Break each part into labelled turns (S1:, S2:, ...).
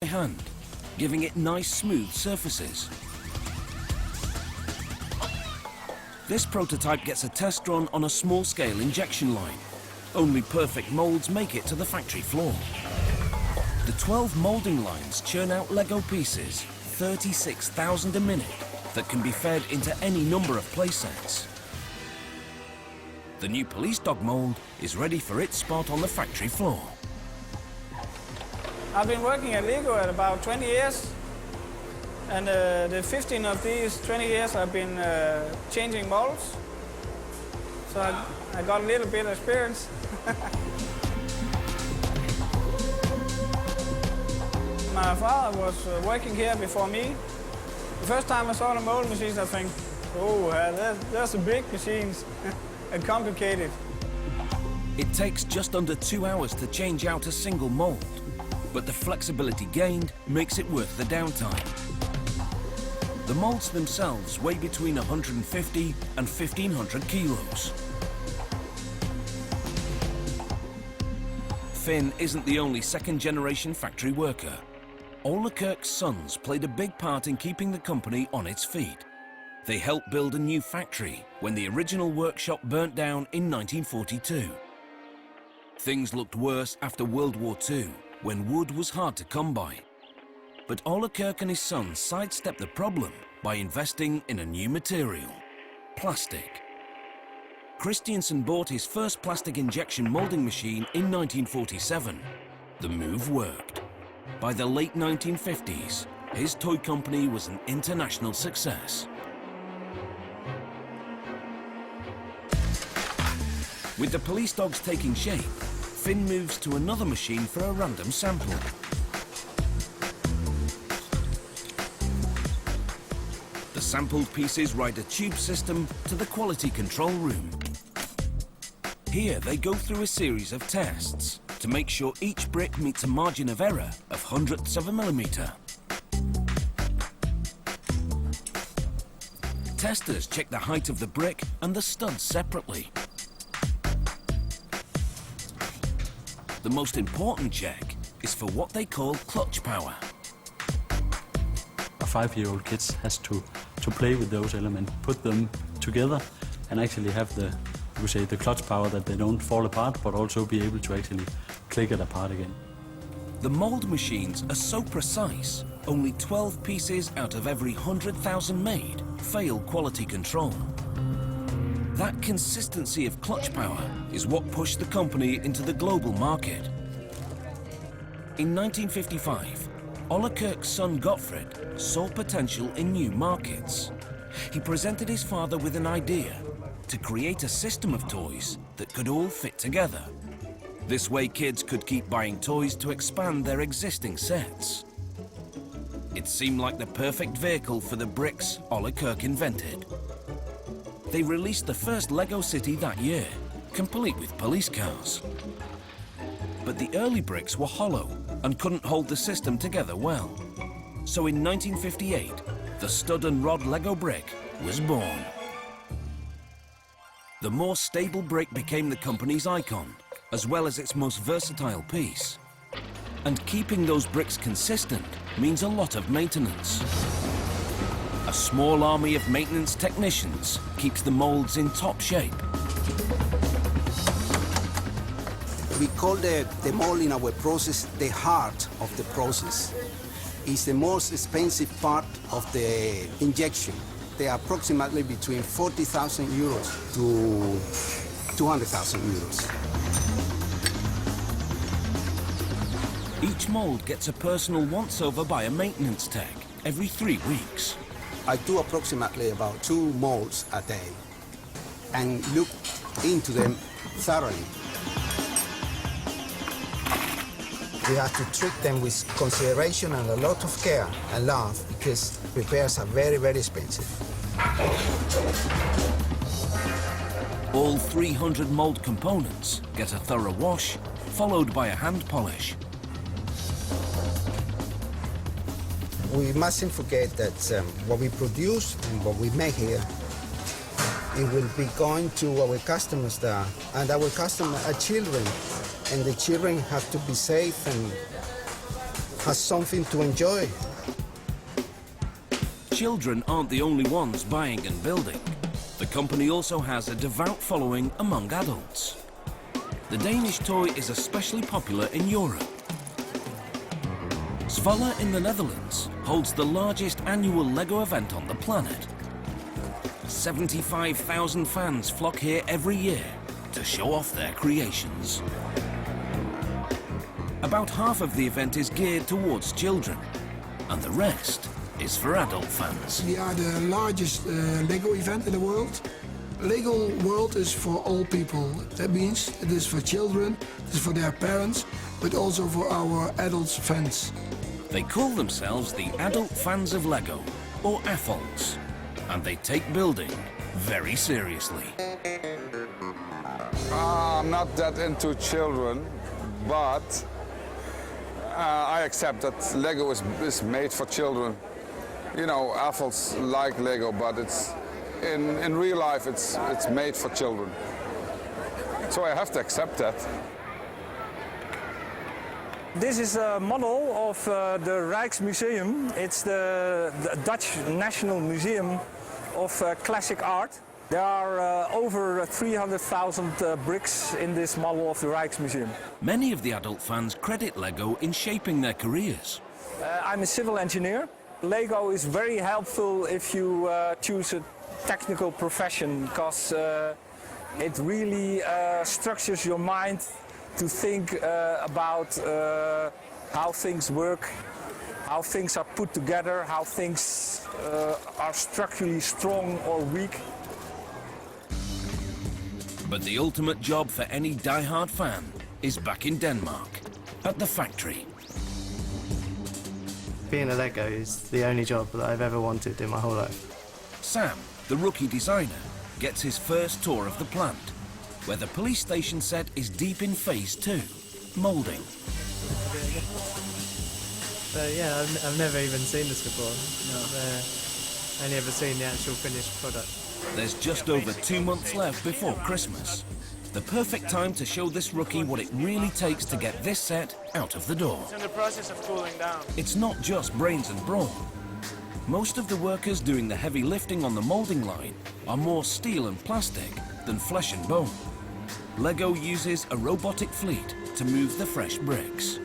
S1: by hand, giving it nice smooth surfaces. This prototype gets a test run on a small-scale injection line. Only perfect molds make it to the factory floor. The 12 molding lines churn out Lego pieces, 36,000 a minute, that can be fed into any number of playsets. The new police dog mold is ready for its spot on the factory floor.
S2: I've been working at Lego at about 20 years. And the 15 of these 20 years I've been changing molds. So I got a little bit of experience. My father was working here before me. The first time I saw the mold machines, I think, oh, that's a big machines and complicated.
S1: It takes just under 2 hours to change out a single mold, but the flexibility gained makes it worth the downtime. The molds themselves weigh between 150 and 1,500 kilos. Finn isn't the only second-generation factory worker. Ole Kirk's sons played a big part in keeping the company on its feet. They helped build a new factory when the original workshop burnt down in 1942. Things looked worse after World War II, when wood was hard to come by. But Ole Kirk and his sons sidestepped the problem by investing in a new material, plastic. Christiansen bought his first plastic injection molding machine in 1947. The move worked. By the late 1950s, his toy company was an international success. With the police dogs taking shape, Finn moves to another machine for a random sample. The sampled pieces ride a tube system to the quality control room. Here they go through a series of tests to make sure each brick meets a margin of error of hundredths of a millimeter. Testers check the height of the brick and the studs separately. The most important check is for what they call clutch power.
S3: A 5-year-old kid has to play with those elements, put them together, and actually have the clutch power that they don't fall apart, but also be able to actually click it apart again.
S1: The mold machines are so precise, only 12 pieces out of every 100,000 made fail quality control. That consistency of clutch power is what pushed the company into the global market. In 1955, Ole Kirk's son Gottfried saw potential in new markets. He presented his father with an idea to create a system of toys that could all fit together. This way kids could keep buying toys to expand their existing sets. It seemed like the perfect vehicle for the bricks Ole Kirk invented. They released the first Lego city that year, complete with police cars. But the early bricks were hollow and couldn't hold the system together well. So in 1958, the stud and rod Lego brick was born. The more stable brick became the company's icon, as well as its most versatile piece. And keeping those bricks consistent means a lot of maintenance. A small army of maintenance technicians keeps the molds in top shape.
S4: We call the mold in our process the heart of the process. It's the most expensive part of the injection. They are approximately between 40,000 euros to 200,000 euros.
S1: Each mold gets a personal once-over by a maintenance tech every 3 weeks.
S4: I do approximately about 2 molds a day and look into them thoroughly. We have to treat them with consideration and a lot of care and love because repairs are very, very expensive.
S1: All 300 mold components get a thorough wash, followed by a hand polish.
S4: We mustn't forget that what we produce and what we make here, it will be going to our customers there, and our customers are children, and the children have to be safe and has something to enjoy.
S1: Children aren't the only ones buying and building. The company also has a devout following among adults. The Danish toy is especially popular in Europe. Zwolle in the Netherlands holds the largest annual Lego event on the planet. 75,000 fans flock here every year to show off their creations. About half of the event is geared towards children, and the rest is for adult fans.
S5: We are the largest Lego event in the world. Lego World is for all people. That means it is for children, it is for their parents, but also for our adult fans.
S1: They call themselves the Adult Fans of Lego, or AFOLs, and they take building very seriously.
S6: I'm not that into children, but I accept that Lego is made for children. You know, AFOLs like Lego, but it's in real life it's made for children. So I have to accept that.
S7: This is a model of the Rijksmuseum. It's the Dutch National Museum of Classic Art. There are over 300,000 bricks in this model of the Rijksmuseum.
S1: Many of the adult fans credit Lego in shaping their careers.
S7: I'm a civil engineer. Lego is very helpful if you choose a technical profession, because it really structures your mind to think about how things work, how things are put together, how things are structurally strong or weak.
S1: But the ultimate job for any die-hard fan is back in Denmark, at the factory.
S8: Being a Lego is the only job that I've ever wanted in my whole life.
S1: Sam, the rookie designer, gets his first tour of the plant, where the police station set is deep in phase 2, moulding.
S8: So yeah, I've never even seen this before. I've only ever seen the actual finished product.
S1: There's just over 2 months left before Christmas. The perfect time to show this rookie what it really takes to get this set out of the door.
S9: It's in the process of cooling down.
S1: It's not just brains and brawn. Most of the workers doing the heavy lifting on the moulding line are more steel and plastic than flesh and bone. Lego uses a robotic fleet to move the fresh bricks.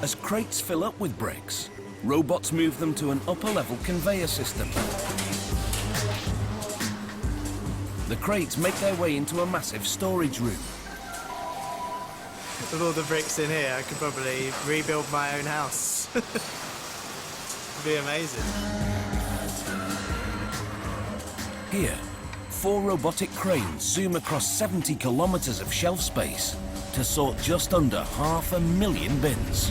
S1: As crates fill up with bricks, robots move them to an upper-level conveyor system. The crates make their way into a massive storage room.
S8: With all the bricks in here, I could probably rebuild my own house. It'd be amazing.
S1: Here, 4 robotic cranes zoom across 70 kilometers of shelf space to sort just under 500,000 bins.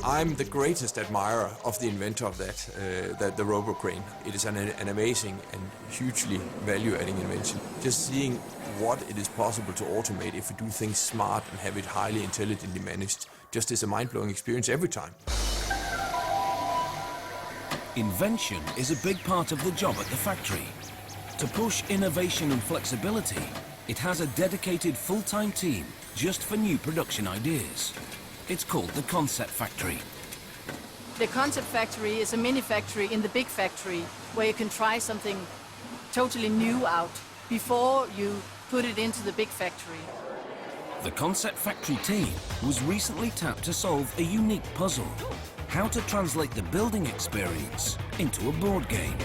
S10: I'm the greatest admirer of the inventor of the RoboCrane. It is an amazing and hugely value-adding invention. Just seeing what it is possible to automate if we do things smart and have it highly intelligently managed just is a mind-blowing experience every time.
S1: Invention is a big part of the job at the factory. To push innovation and flexibility, it has a dedicated full-time team just for new production ideas. It's called the Concept Factory.
S11: The Concept Factory is a mini factory in the big factory where you can try something totally new out before you put it into the big factory.
S1: The Concept Factory team was recently tapped to solve a unique puzzle: how to translate the building experience into a board game.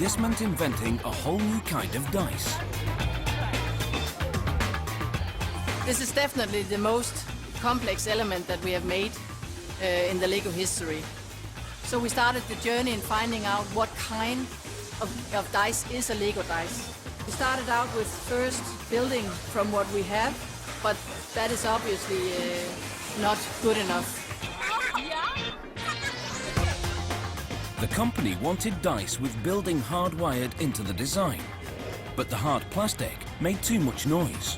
S1: This meant inventing a whole new kind of dice.
S11: This is definitely the most complex element that we have made in the Lego history. So we started the journey in finding out what kind of dice is a Lego dice. We started out with first building from what we have, but that is obviously not good enough.
S1: The company wanted dice with building hardwired into the design, but the hard plastic made too much noise.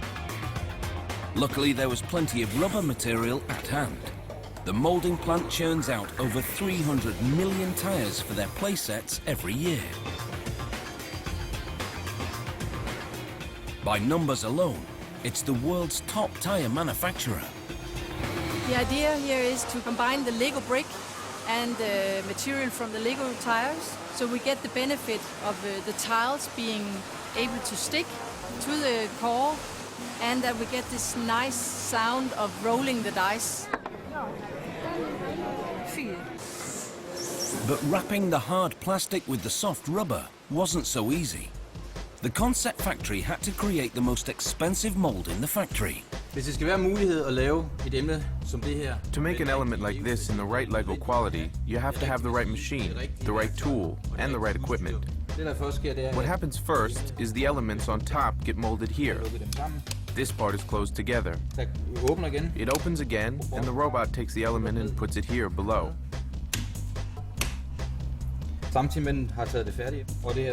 S1: Luckily, there was plenty of rubber material at hand. The moulding plant churns out over 300 million tires for their playsets every year. By numbers alone, it's the world's top tyre manufacturer.
S11: The idea here is to combine the Lego brick and the material from the Lego tires, so we get the benefit of the tiles being able to stick to the core, and that we get this nice sound of rolling the dice.
S1: But wrapping the hard plastic with the soft rubber wasn't so easy. The concept factory had to create the most expensive mold in the factory.
S9: Hvis det skal være mulighed at lave et emne som det her.
S12: To make an element like this in the right Lego quality, you have to have the right machine, the right tool, and the right equipment. What happens first is the elements on top get molded here. This part is closed together. It opens again, and the robot takes the element and puts it here below.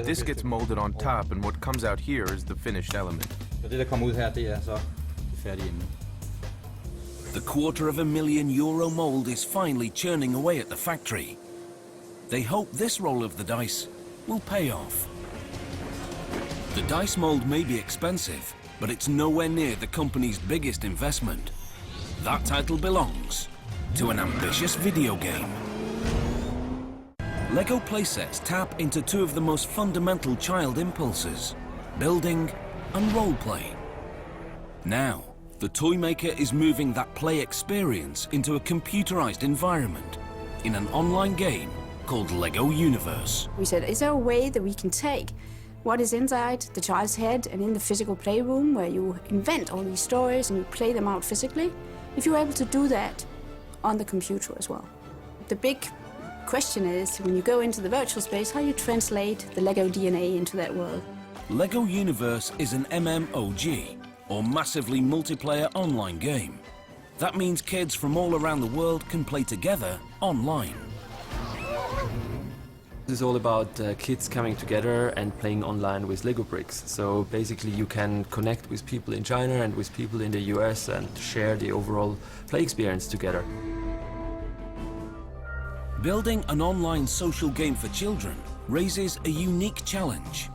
S12: This gets molded on top, and what comes out here is the finished element.
S9: Det der kommer ud her, det er så det færdige emne.
S1: The €250,000 mold is finally churning away at the factory. They hope this roll of the dice will pay off. The dice mold may be expensive, but it's nowhere near the company's biggest investment. That title belongs to an ambitious video game. Lego playsets tap into two of the most fundamental child impulses, building and roleplay. Now, the toy maker is moving that play experience into a computerized environment in an online game called Lego Universe.
S13: We said, is there a way that we can take what is inside the child's head and in the physical playroom where you invent all these stories and you play them out physically, if you're able to do that on the computer as well? The big question is, when you go into the virtual space, how you translate the Lego DNA into that world.
S1: Lego Universe is an MMOG, or massively multiplayer online game. That means kids from all around the world can play together online.
S14: This is all about kids coming together and playing online with Lego bricks. So basically you can connect with people in China and with people in the US and share the overall play experience together.
S1: Building an online social game for children raises a unique challenge.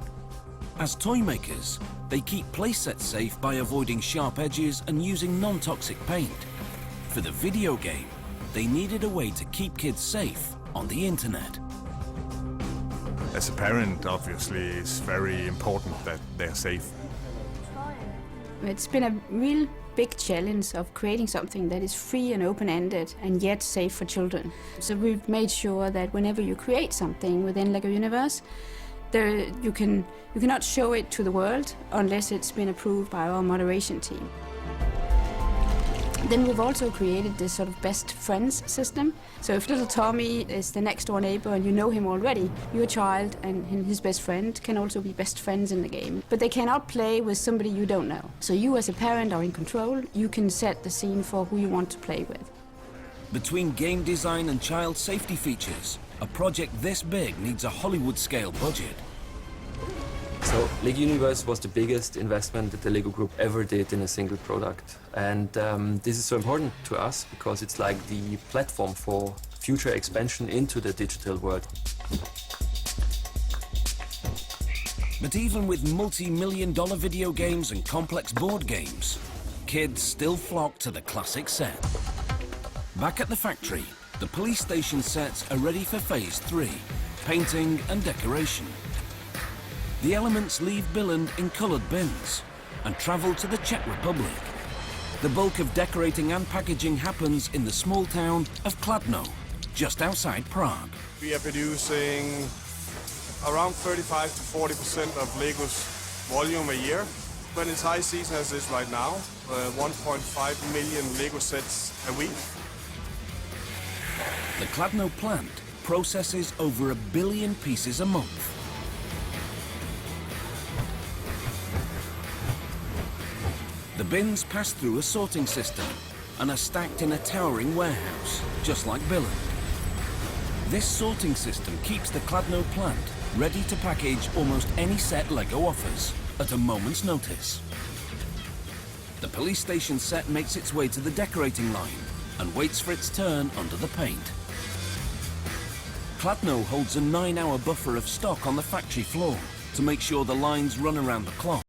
S1: As toy makers, they keep playsets safe by avoiding sharp edges and using non-toxic paint. For the video game, they needed a way to keep kids safe on the internet.
S15: As a parent, obviously, it's very important that they're safe.
S13: It's been a real big challenge of creating something that is free and open-ended and yet safe for children. So we've made sure that whenever you create something within Lego Universe, you cannot show it to the world unless it's been approved by our moderation team. Then we've also created this sort of best friends system. So if little Tommy is the next door neighbor and you know him already, your child and his best friend can also be best friends in the game. But they cannot play with somebody you don't know. So you as a parent are in control. You can set the scene for who you want to play with.
S1: Between game design and child safety features, a project this big needs a Hollywood-scale budget.
S14: So Lego Universe was the biggest investment that the Lego Group ever did in a single product. And this is so important to us because it's like the platform for future expansion into the digital world.
S1: But even with multi-million-dollar video games and complex board games, kids still flock to the classic set. Back at the factory, the police station sets are ready for Phase 3, painting and decoration. The elements leave Billund in coloured bins and travel to the Czech Republic. The bulk of decorating and packaging happens in the small town of Kladno, just outside Prague.
S16: We are producing around 35 to 40% of Lego's volume a year. When it's high season as is right now, 1.5 million Lego sets a week.
S1: The Kladno plant processes over 1 billion pieces a month. The bins pass through a sorting system and are stacked in a towering warehouse, just like Billund. This sorting system keeps the Kladno plant ready to package almost any set Lego offers at a moment's notice. The police station set makes its way to the decorating line and waits for its turn under the paint. Kladno holds a 9-hour buffer of stock on the factory floor to make sure the lines run around the clock.